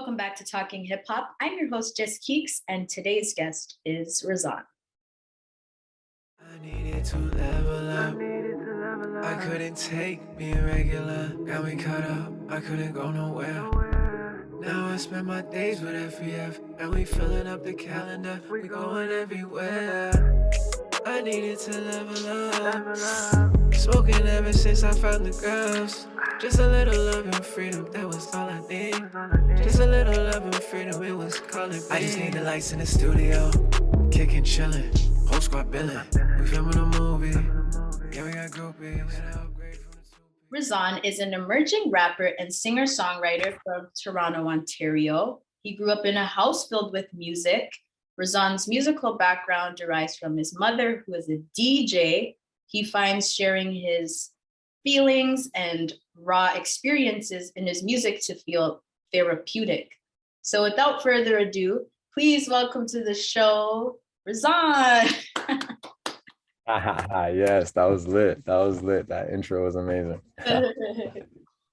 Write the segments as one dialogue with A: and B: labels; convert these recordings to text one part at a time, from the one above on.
A: Welcome back to Talking Hip Hop. I'm your host, JustKeekz, and today's guest is Rvzon.
B: I needed to level up. I couldn't take being regular. Got me caught up. I couldn't go nowhere. Now I spend my days with FEF, and we filling up the calendar. We going everywhere. I needed to level up. Smoking ever since I found the girls. Just a little love and freedom, that was all I need. Just a little love and freedom, it was calling. I just need the lights in the studio, kicking, chilling, whole squad billing. We filming a movie, yeah, we got groupies.
A: Rvzon is an emerging rapper and singer-songwriter from Toronto, Ontario. He grew up in a house filled with music. Rvzon's musical background derives from his mother, who is a DJ. He finds sharing his feelings and raw experiences in his music to feel therapeutic. So without further ado, please welcome to the show, Rvzon.
C: Yes, that was lit. That was lit. That intro was amazing.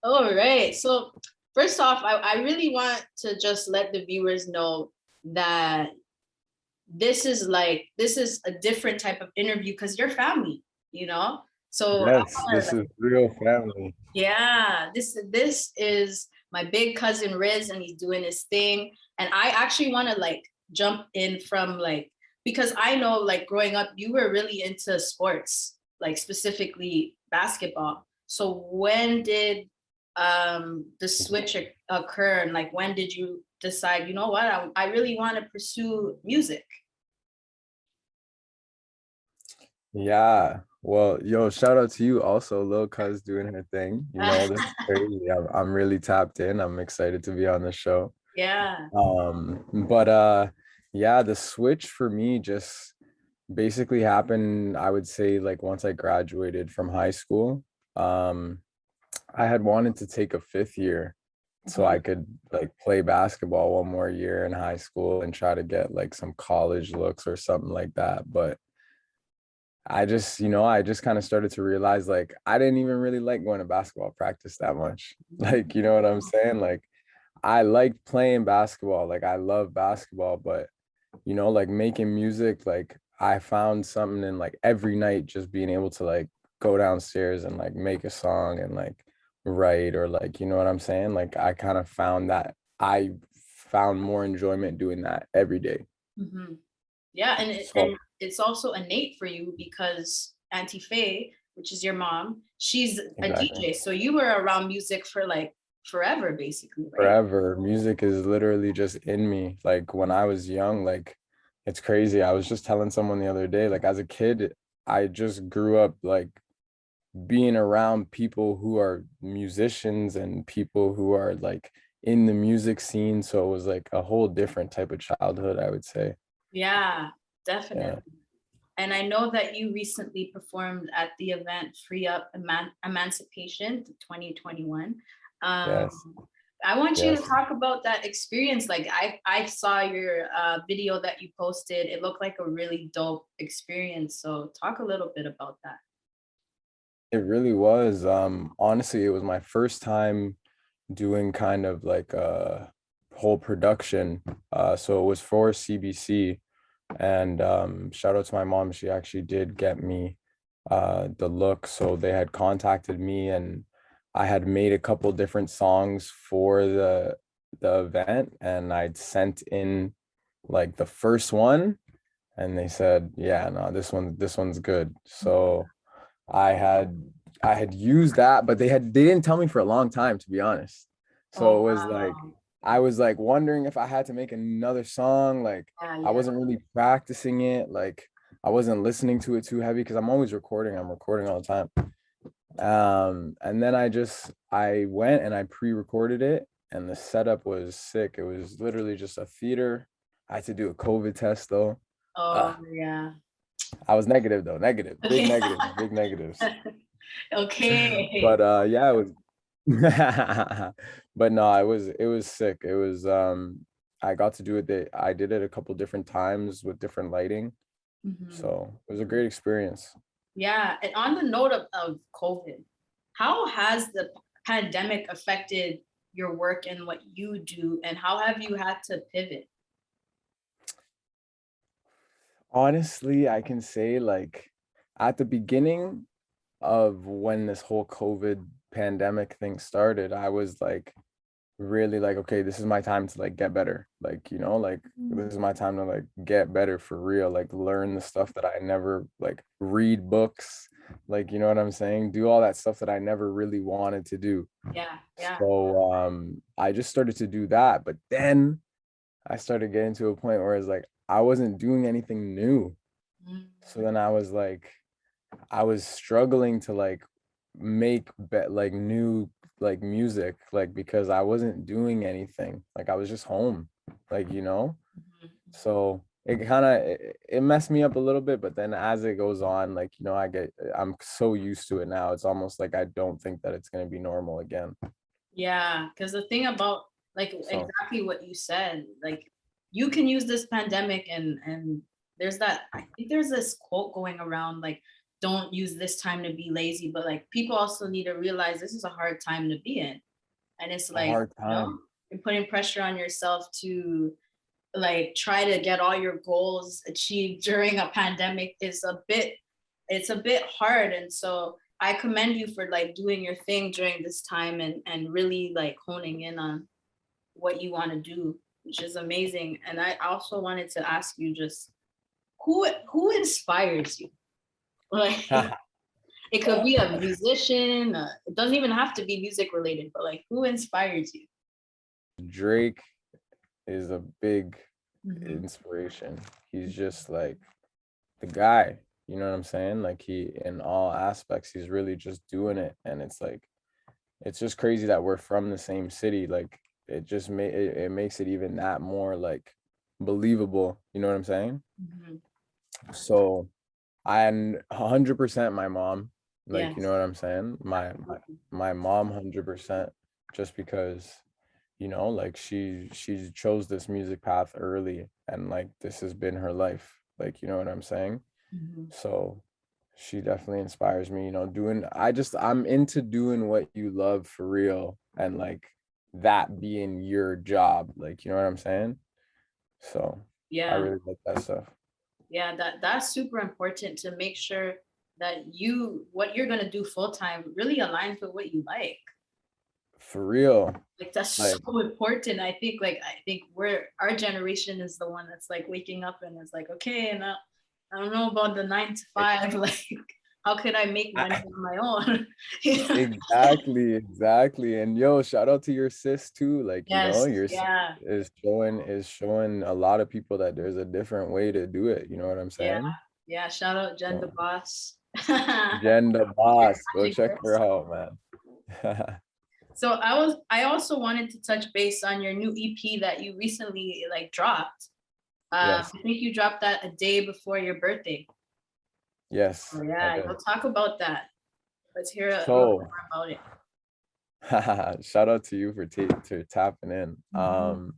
A: All right. So first off, I really want to just let the viewers know that this is a different type of interview because you're family, you know? So
C: Yes, this is real family.
A: yeah, this is my big cousin Riz, and he's doing his thing. And I actually want to jump in from because I know growing up, you were really into sports, specifically basketball. So when did the switch occur, and when did you decide, you know what, I really want to pursue music?
C: Yeah. Well, yo, shout out to you also, Lil Cuz doing her thing. You know, this is crazy. I'm really tapped in. I'm excited to be on the show.
A: Yeah.
C: But yeah, the switch for me just basically happened, I would say, once I graduated from high school. I had wanted to take a fifth year so I could play basketball one more year in high school and try to get some college looks or something like that. But I just kind of started to realize I didn't even really like going to basketball practice that much. You know what I'm saying? I like playing basketball. I love basketball, but making music, I found something in every night just being able to go downstairs and make a song and write, or you know what I'm saying? I kind of found that I found more enjoyment doing that every day.
A: Mm-hmm. Yeah, and it's also innate for you because Auntie Faye, which is your mom, she's
C: Exactly.
A: a DJ. So you were around music for forever, basically, right?
C: Forever. Music is literally just in me. When I was young, it's crazy. I was just telling someone the other day, as a kid, I just grew up being around people who are musicians and people who are in the music scene. So it was a whole different type of childhood, I would say.
A: Yeah, definitely.
C: Yeah.
A: And I know that you recently performed at the event Up Emancipation 2021.
C: Yes.
A: I want you to talk about that experience. I saw your video that you posted. It looked like a really dope experience. So talk a little bit about that.
C: It really was. Honestly, it was my first time doing kind of a whole production. So it was for CBC, and shout out to my mom. She actually did get me the look. So they had contacted me, and I had made a couple different songs for the event, and I'd sent in the first one, and they said, yeah, no, this one's good. So I had used that, but they didn't tell me for a long time, to be honest. So it was I was wondering if I had to make another song. I wasn't really practicing it. I wasn't listening to it too heavy because I'm always recording. I'm recording all the time. And then I went and I pre-recorded it, and the setup was sick. It was literally just a theater. I had to do a COVID test though.
A: Oh yeah.
C: I was negative though. Negative. Big negatives. Big negatives.
A: Okay.
C: But yeah, it was but no, it was sick. It was I got to do it. I did it a couple different times with different lighting. So it was a great experience.
A: Yeah, and on the note of COVID, how has the pandemic affected your work and what you do, and how have you had to pivot?
C: Honestly, I can say like at the beginning of when this whole COVID pandemic thing started, I was like really like, okay, this is my time to like get better. Like, like this is my time to like get better for real, like learn the stuff that I never like read books, like, you know what I'm saying? Do all that stuff that I never really wanted to do.
A: Yeah, yeah.
C: So I just started to do that. But then I started getting to a point where it's like I wasn't doing anything new.
A: Mm.
C: So then I was like, I was struggling to like make like new like music, like because I wasn't doing anything. Like I was just home, like,
A: Mhm.
C: so it kind of it messed me up a little bit, but then as it goes on, like, I'm so used to it now. It's almost like I don't think that it's going to be normal again.
A: Yeah, because the thing about like
C: So
A: exactly what you said, like you can use this pandemic and there's that, I think there's this quote going around like don't use this time to be lazy, but like people also need to realize this is a hard time to be in. And it's
C: a
A: like,
C: hard time.
A: you're putting pressure on yourself to like try to get all your goals achieved during a pandemic is it's a bit hard. And so I commend you for like doing your thing during this time and really like honing in on what you want to do, which is amazing. And I also wanted to ask you just who inspires you? Like it could be a musician, it doesn't even have to be music related, but like who inspires you?
C: Drake is a big
A: Mhm.
C: inspiration. He's just like the guy, you know what I'm saying? Like he, in all aspects, he's really just doing it. And it's like, it's just crazy that we're from the same city. Like it makes it even that more like believable. You know what I'm saying?
A: Mhm.
C: So I'm 100% my mom. Like, you know
A: Yes.
C: what I'm saying? My mom 100%, just because, like she chose this music path early, and like this has been her life. Like, you know what I'm saying?
A: Mhm.
C: So she definitely inspires me, I'm into doing what you love for real, and like that being your job. Like, you know what I'm saying? So I
A: Yeah.
C: really like that stuff.
A: Yeah, that's super important to make sure that you what you're gonna do full time really aligns with what you like.
C: For real.
A: Like that's
C: Like
A: so important. I think we're our generation is the one that's like waking up and it's like, okay, and I don't know about the 9 to 5. Like, how could I make money
C: I-
A: on my own? Yeah.
C: exactly. And yo, shout out to your sis too. Like,
A: Yes,
C: your sis
A: yeah,
C: is showing a lot of people that there's a different way to do it. You know what I'm
A: yeah,
C: saying?
A: yeah. Shout out Jen the
C: So
A: boss.
C: Jen the
A: You're
C: boss. Go
A: magic,
C: check her
A: girls.
C: out, man.
A: So I also wanted to touch base on your new EP that you recently like dropped.
C: Yes.
A: I think you dropped that a day before your birthday.
C: Yes,
A: Oh
C: I
A: yeah,
C: did.
A: you'll talk about that. Let's hear a little
C: So
A: more about it.
C: shout out to you for tapping in.
A: Mhm.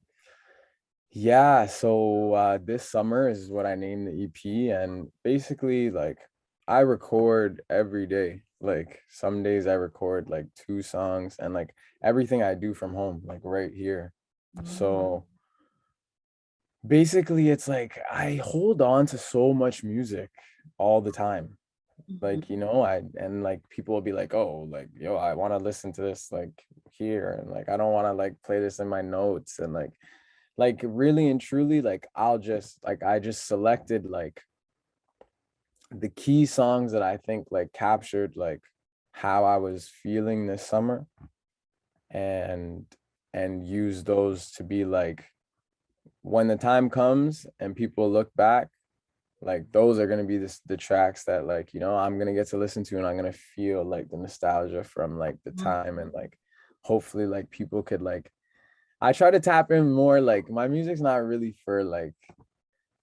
C: Yeah, so this summer is what I named the EP, and basically like I record every day. Like some days I record like 2 songs, and like everything I do from home, like right here.
A: Mhm.
C: So basically it's like I hold on to so much music all the time.
A: Mhm.
C: Like, and like people will be like, oh, like, yo, I want to listen to this like here, and like I don't want to like play this in my notes, and like really and truly, like I just selected like the key songs that I think like captured like how I was feeling this summer, and use those to be like, when the time comes and people look back, like those are going to be the tracks that, like, I'm going to get to listen to, and I'm going to feel like the nostalgia from like the
A: Mhm.
C: time, and like hopefully like people could like, I try to tap in more. Like my music's not really for like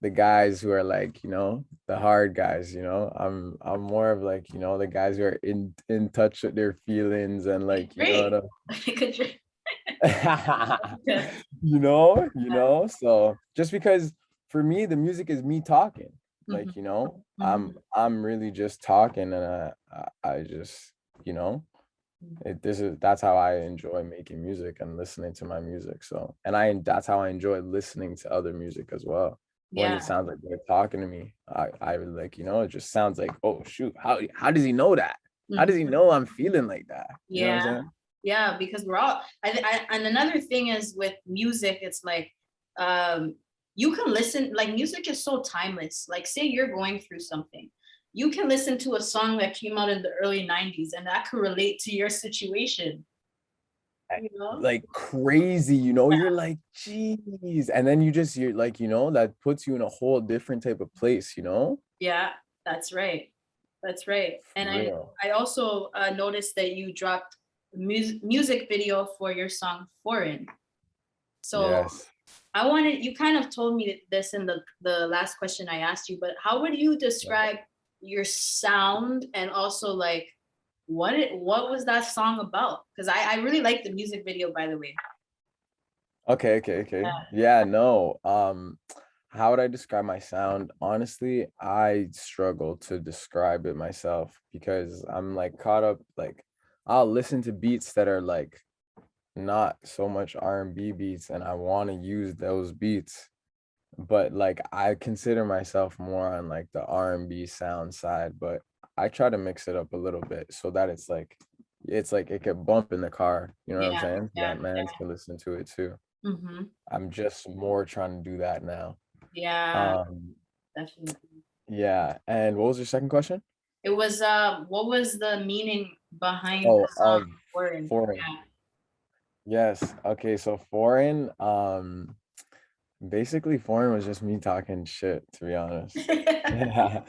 C: the guys who are like, the hard guys. I'm more of like, the guys who are in touch with their feelings, and
A: Like
C: like,
A: Drake. Like a Drake. Yeah.
C: so just because for me the music is me talking,
A: Mhm.
C: like,
A: Mhm.
C: I'm really just talking, and I just, you know That's how I enjoy making music and listening to my music. So, and that's how I enjoy listening to other music as well. When
A: Yeah.
C: it sounds like they're talking to me, I like, it just sounds like, oh shoot, how does he know that? How does he know I'm feeling like that? You know what I'm
A: Yeah.
C: saying?
A: Yeah, because we're all and another thing is with music, it's like you can listen, like music is so timeless. Like say you're going through something. You can listen to a song that came out in the early 90s and that could relate to your situation, you know?
C: Like crazy, you're like, geez. And then you're like, that puts you in a whole different type of place,
A: Yeah, that's right. That's right.
C: For
A: And
C: real.
A: I also noticed that you dropped music video for your song Foreign. So
C: Yes.
A: I wanted, you kind of told me this in the last question I asked you, but how would you describe your sound and also like what was that song about? Because I really like the music video, by the way.
C: Okay. Yeah, no. How would I describe my sound? Honestly, I struggle to describe it myself because I'm like caught up, like I'll listen to beats that are like not so much R&B beats and I want to use those beats, but like I consider myself more on like the R&B sound side, but I try to mix it up a little bit so that it's like it could bump in the car, you know what I'm
A: Yeah,
C: saying?
A: yeah,
C: That man can listen to it too.
A: mm-hmm.
C: I'm just more trying to do that now.
A: Yeah,
C: Um,
A: definitely.
C: yeah. And what was your second question?
A: It was what was the meaning behind
C: Oh,
A: the song
C: of
A: Foreign?
C: foreign. Yes. Okay. So foreign, basically foreign was just me talking shit, to be honest. Yeah.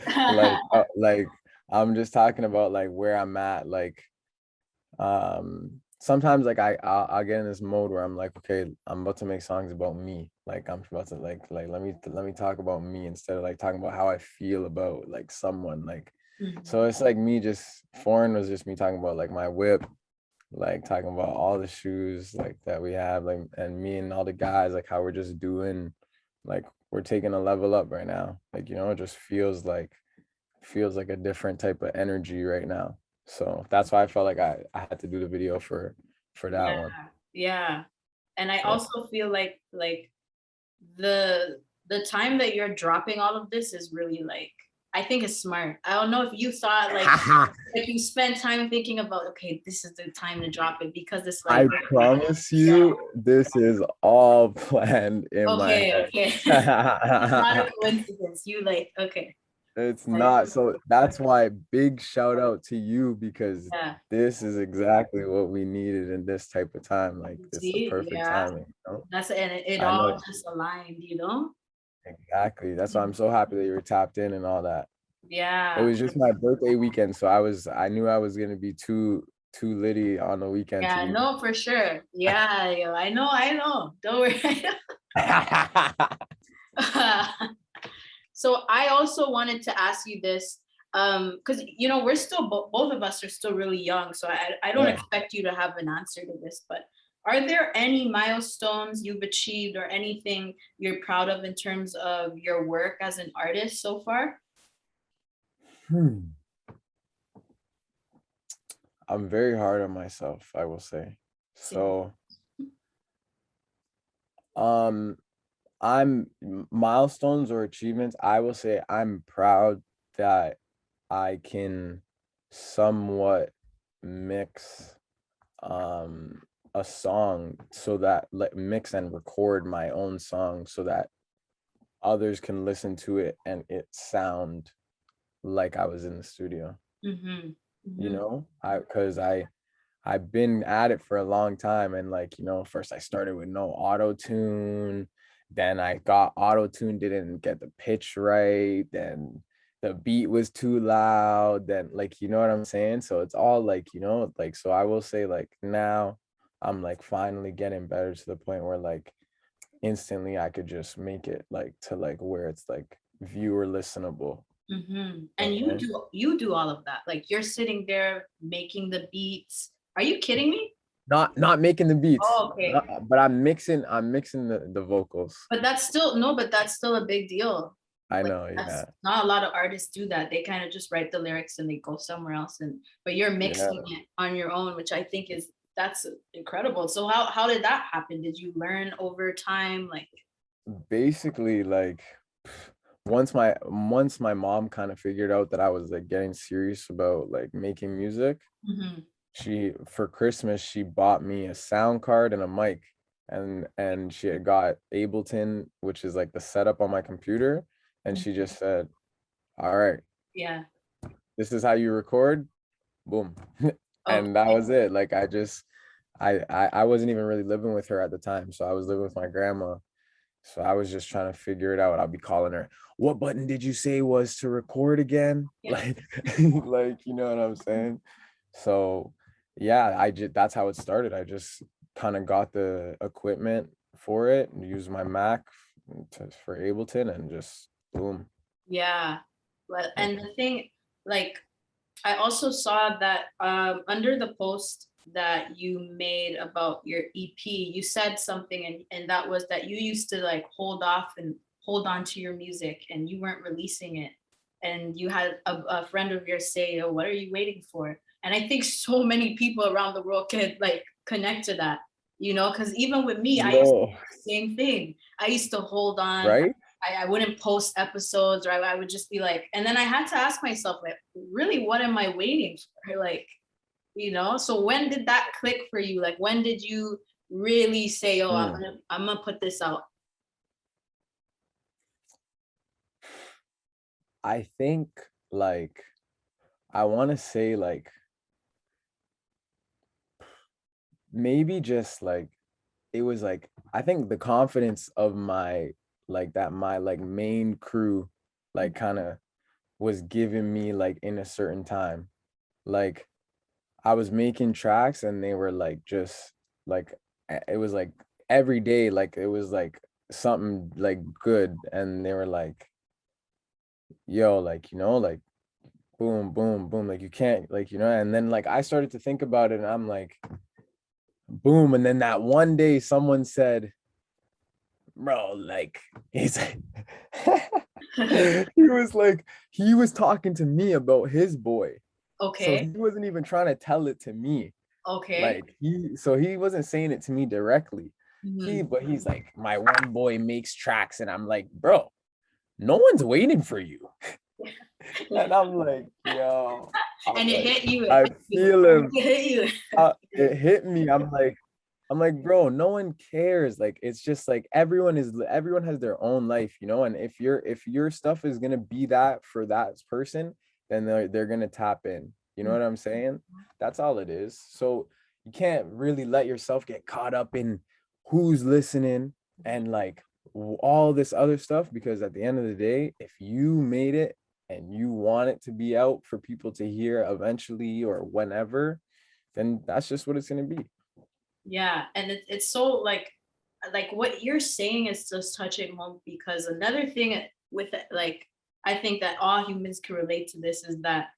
C: Like I'm just talking about like where I'm at. Like, sometimes like I'll get in this mode where I'm like, okay, I'm about to make songs about me. Like I'm about to like let me talk about me instead of like talking about how I feel about like someone. Like,
A: Mhm.
C: so it's like me just foreign was just me talking about like my whip, like talking about all the shoes like that we have, like, and me and all the guys, like how we're just doing, like we're taking a level up right now. Like, it just feels like a different type of energy right now. So that's why I felt like I had to do the video for that
A: Yeah,
C: one.
A: yeah. And I
C: Yeah.
A: also feel like the time that you're dropping all of this is really like I think it's smart. I don't know if you thought like you spent time thinking about okay, this is the time to drop it because it's like
C: I promise
A: yeah,
C: you, this is all planned in my
A: okay, okay. It's not a
C: head.
A: coincidence. You like okay.
C: It's
A: Like,
C: not. So that's why big shout out to you because
A: yeah.
C: this is exactly what we needed in this type of time. Like it's the
A: See,
C: perfect
A: yeah.
C: timing,
A: That's and it
C: I know
A: all just aligned, you know?
C: exactly. That's why I'm so happy that you were tapped in and all that. It
A: Yeah.
C: was just my birthday weekend, so I knew I was gonna be too litty on the weekend to
A: Yeah,
C: even.
A: no, for sure. Yeah, yo, I know. Don't worry. So I also wanted to ask you this, because we're still both of us are still really young, so I don't
C: Yeah.
A: expect you to have an answer to this, but are there any milestones you've achieved or anything you're proud of in terms of your work as an artist so far?
C: Hmm. I'm very hard on myself, I will say.
A: Same.
C: So, um, milestones or achievements, I will say I'm proud that I can somewhat mix um a song so that like mix and record my own song so that others can listen to it and it sound like I was in the studio.
A: Mm-hmm.
C: You
A: Mm-hmm.
C: know, I've been at it for a long time and like, first I started with no auto tune, then I got auto tune, didn't get the pitch right, then the beat was too loud, then like, you know what I'm saying? So it's all like, like, so I will say like now I'm like finally getting better to the point where like instantly I could just make it like to like where it's like viewer listenable.
A: Mm-hmm.
C: You know
A: And
C: what I mean?
A: you do all of that. Like you're sitting there making the beats. Are you kidding me?
C: Not making the beats,
A: Oh, okay.
C: but I'm mixing the vocals.
A: But that's still no, but that's still a big deal.
C: I
A: Like
C: know,
A: that's
C: yeah.
A: not a lot of artists do that. They kind of just write the lyrics and they go somewhere else. And but you're
C: Yeah.
A: mixing it on your own, which I think is that's incredible. So how did that happen? Did you learn over time? Like,
C: Basically, like once my mom kind of figured out that I was like getting serious about like making music,
A: mhm,
C: she for Christmas she bought me a sound card and a mic, and she had got Ableton, which is like the setup on my computer, and she
A: mhm.
C: just said, "All right,
A: Yeah.
C: this is how you record." Boom. And that
A: Okay.
C: was it. Like I wasn't even really living with her at the time, so I was living with my grandma. So I was just trying to figure it out. I'll be calling her, "What button did you say was to record again?"
A: Yeah.
C: Like, like, you know what I'm saying? So yeah, that's how it started. I just kind of got the equipment for it and used my Mac for Ableton and just boom.
A: Yeah. Well,
C: Yeah.
A: and the thing, like, I also saw that under the post that you made about your EP, you said something, and that was that you used to like hold off and hold on to your music and you weren't releasing it. And you had a friend of yours say, "Oh, what are you waiting for?" And I think so many people around the world can like connect to that, because even with me, I used to
C: Yo,
A: do the same thing. I used to hold on.
C: right?
A: I wouldn't post episodes, or I would just be like, and then I had to ask myself, like, really, what am I waiting for? Like, so when did that click for you? Like, when did you really say, oh, I'm
C: Hmm.
A: gonna, I'm gonna put this out?
C: I think like I want to say like maybe just like it was like I think the confidence of my like main crew like kind of was giving me like in a certain time. Like I was making tracks and they were like just like it was like every day like it was like something like good, and they were like, yo, like like boom boom boom, like you can't, like and then like I started to think about it and I'm like boom, and then that one day someone said, bro, like he's he was talking to me about his boy. So he
A: Okay.
C: wasn't even trying to tell it to me.
A: Okay.
C: Like he wasn't saying it to me directly.
A: Mhm.
C: But he's like, my one boy makes tracks, and I'm like, bro, no one's waiting for you. And I'm like, yo, I'm
A: And it
C: like,
A: hit you. It
C: I
A: hit you.
C: feel him.
A: It hit you.
C: It hit me. I'm like, bro, no one cares. Like, it's just like everyone has their own life, and if your stuff is gonna be that for that person, then they're gonna tap in. You know what I'm saying? That's all it is. So you can't really let yourself get caught up in who's listening and like all this other stuff, because at the end of the day, if you made it and you want it to be out for people to hear eventually or whenever, then that's just what it's gonna be.
A: Yeah, and it's so like what you're saying is just touching home, because another thing with it, like I think that all humans can relate to this, is that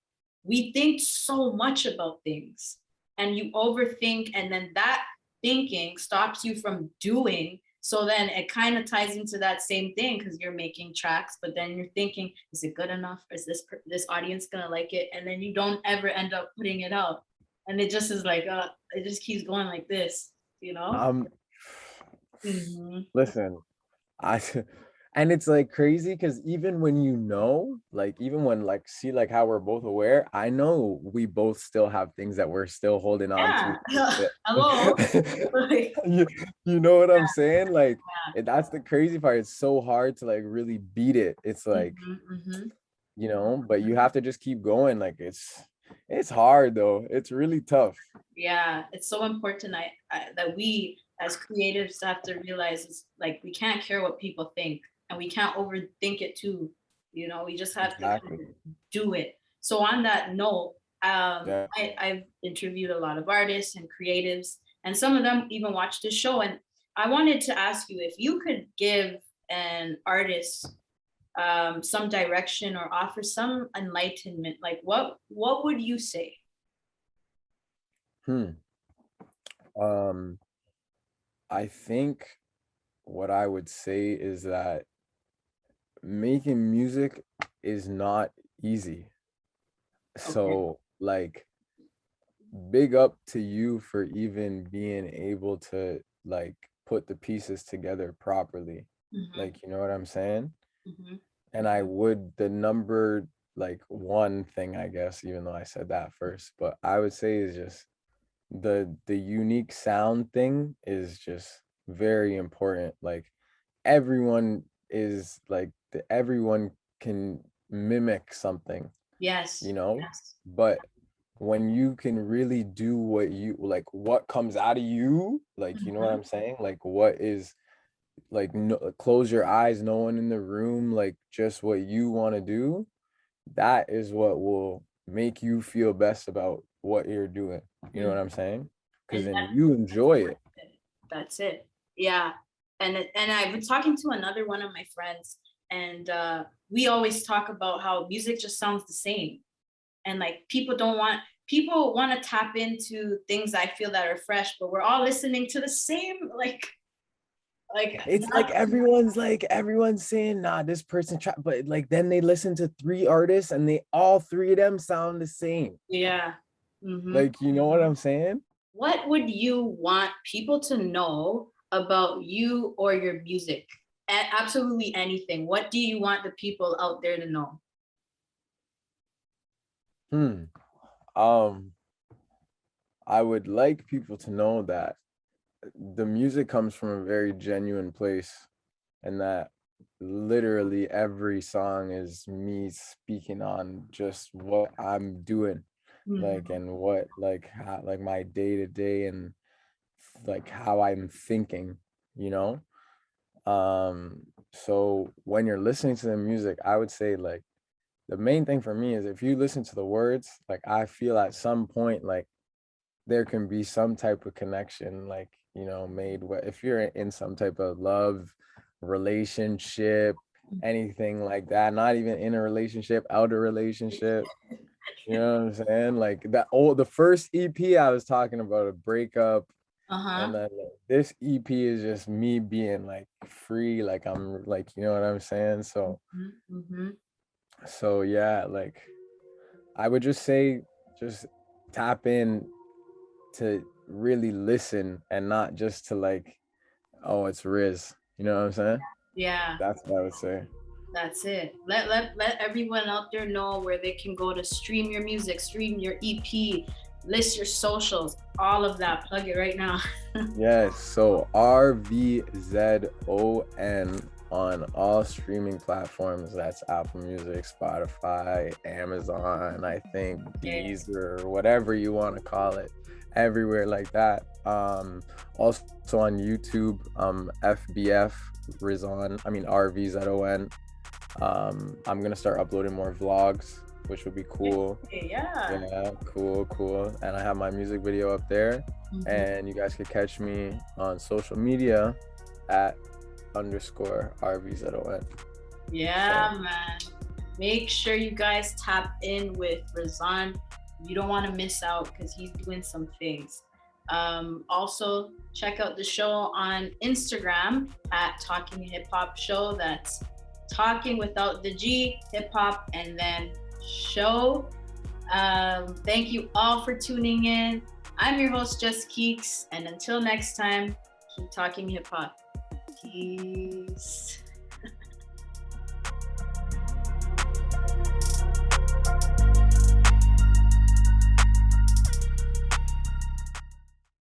A: we think so much about things and you overthink, and then that thinking stops you from doing. So then it kind of ties into that same thing, because you're making tracks, but then you're thinking, is it good enough? Is this audience gonna like it? And then you don't ever end up putting it out, and it just is like it just keeps going like this.
C: Um,
A: Mhm.
C: listen, I and it's like crazy because even when like even when like see like how we're both aware, I know we both still have things that we're still holding on to.
A: Yeah. Hello. Like,
C: You, you know what I'm saying? Like
A: yeah.
C: that's the crazy part. It's so hard to like really beat it. It's like,
A: Mhm, mhm.
C: but you have to just keep going. Like it's hard though. It's really tough.
A: Yeah, it's so important that we as creatives have to realize it's like we can't care what people think, and we can't overthink it too. We just have to
C: Exactly.
A: kind of do it. So on that note,
C: Yeah.
A: I've interviewed a lot of artists and creatives, and some of them even watch this show. And I wanted to ask you if you could give an artist some direction or offer some enlightenment, like what would you say?
C: Hmm. Um, I think what I would say is that making music is not easy. So like big up to you for even being able to like put the pieces together properly. Like, you know what I'm saying? And I would, the number like one thing, I guess, even though I said that first, but I would say is just the unique sound thing is just very important. Like everyone is like everyone can mimic something,
A: Yes.
C: you know,
A: Yes.
C: but when you can really do what you like, what comes out of you, like, you know what I'm saying, like what is like, no, close your eyes, no one in the room, like just what you want to do, that is what will make you feel best about what you're doing. You know what I'm saying? Because
A: And
C: then you enjoy it.
A: that's it. Yeah. And I've been talking to another one of my friends, and we always talk about how music just sounds the same. And like people want to tap into things I feel that are fresh, but we're all listening to the same like
C: It's like everyone's saying, nah, this person try, but like then they listen to 3 artists and they all 3 of them sound the same.
A: yeah.
C: Like, you know what I'm saying?
A: What would you want people to know about you or your music? Absolutely anything. What do you want the people out there to know?
C: I would like people to know that the music comes from a very genuine place, and that literally every song is me speaking on just what I'm doing, like, and what like how, like my day to day, and like how I'm thinking, you know. So when you're listening to the music, I would say like the main thing for me is if you listen to the words, like I feel at some point like there can be some type of connection, like, you know, made if you're in some type of love relationship, anything like that, not even in a relationship, out of relationship, you know what I'm saying? Like that the first EP I was talking about a breakup, and then like, this EP is just me being like free, like I'm like, you know what I'm saying? So yeah, like I would just say just tap in to really listen and not just to like, oh, it's Riz. You know what I'm saying?
A: Yeah.
C: That's what I would say.
A: That's it. Let everyone out there know where they can go to stream your music, stream your EP, list your socials, all of that. Plug it right now.
C: Yes. So Rvzon on all streaming platforms. That's Apple Music, Spotify, Amazon, I think Deezer, whatever you want to call it. Everywhere like that. Also on YouTube, FBF Rvzon. I mean Rvzon. I'm gonna start uploading more vlogs, which would be cool. Yeah, cool. And I have my music video up there. And you guys can catch me on social media at _Rvzon.
A: Yeah, so, man. Make sure you guys tap in with Rvzon. You don't want to miss out because he's doing some things. Also, check out the show on Instagram at Talking Hip Hop Show. That's Talking without the G, hip hop, and then show. Thank you all for tuning in. I'm your host, JustKeekz, and until next time, keep talking hip hop. Peace.